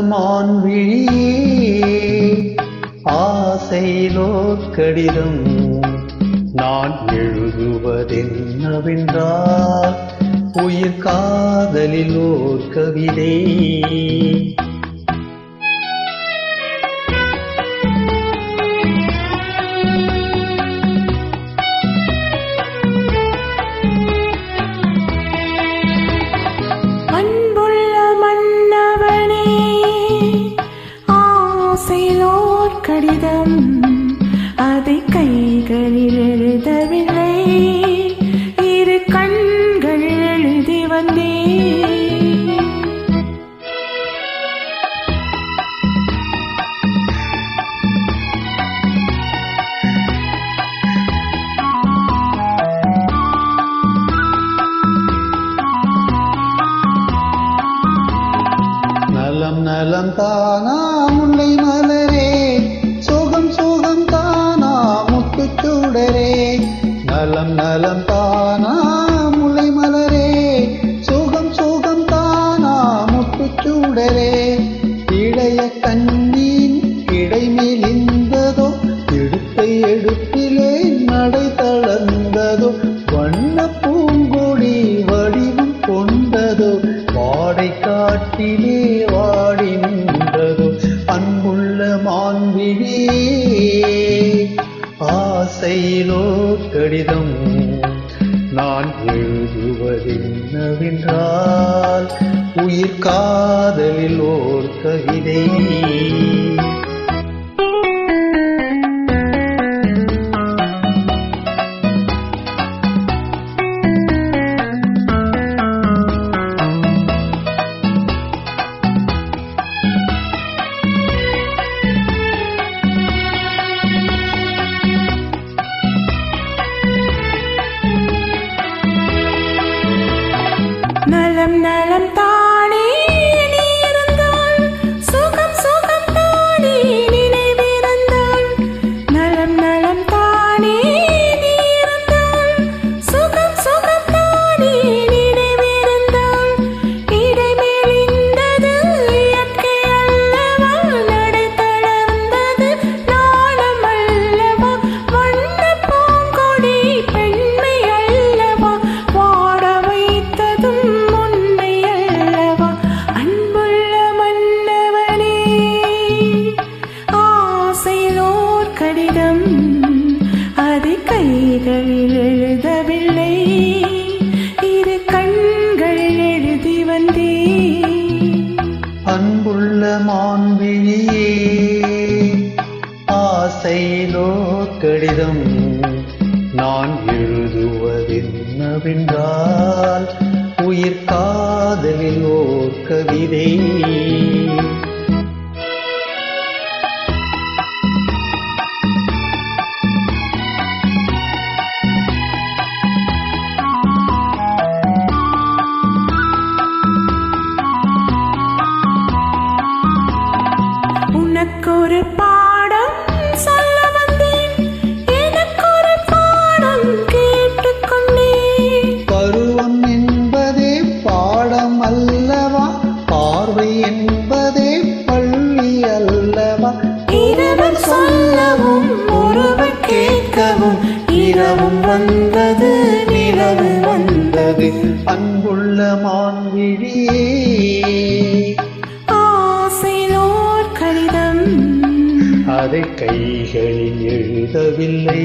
மான்விழியே ஆசையிலோர் கடிதம் நான் எழுதுவதென்னவென்றால் உயிர் காதலில் ஓர் கவிதை. கடிதம் அதை கைகளில் எழுதவில்லை, இரு கண்கள் எழுதி வந்தேன். நலம் நலம் தானா முல்லை மலரே, சோகம் சோகம் தானா முத்துச்சூடரே. நலம் நலம் தானா முல்லை மலரே, சோகம் சோகம் தானா முத்துச்சூடரே. இளைய கண்ணின் இடைமேலிந்ததோ, எடுத்தை எடுப்பிலே நடை தளர்ந்ததோ. வண்ண பூங்கொடி வடிவம் கொண்டதோ, வாடை காட்டிலே வாடி நின்றதோ. அன்புள்ள மான்விழியே ஆசையிலோ கடிதம் நான் எழுதுவதென்னவென்றால் உயிர் காதலில் ஓர் கவிதை. நலம் நலம் தானே நீ இருந்தால், சுகம் சுகம் தானே நினைவிருந்தால். நலம் நலம் தானே நீ இருந்தால், சுகம் சுகம் தானே நினைவிருந்தால். இடைமேலிந்தது இயற்கை அல்லவா, நடை தளர்ந்தது நாணம் அல்லவா. வண்ண பூங்கொடி பெண்மை அல்லவா, வாட வைத்ததும் கடிதம் அதை கைகளில் எழுதவில்லை, இரு கண்கள் எழுதி வந்தேன். அன்புள்ள மான்விழியே ஆசையிலோ கடிதம் நான் எழுதுவதென்னவென்றால் உயிர் காதலில் ஓர் கவிதை. உனக்கொரு பாடம் சொல்ல வந்தேன், எனக்கொரு பாடம் கேட்டுக்கொண்டேன். பருவம் என்பதே பாடம் அல்லவா, பார்வை என்பதே பள்ளி அல்லவா. இரவன் சொல்லவும் ஒருவர் கேட்கவும், இரவும் வந்தது நிலவு வந்தது. அன்புள்ள மான்விழியே கடிதம் அதை கைகளில் எழுதவில்லை,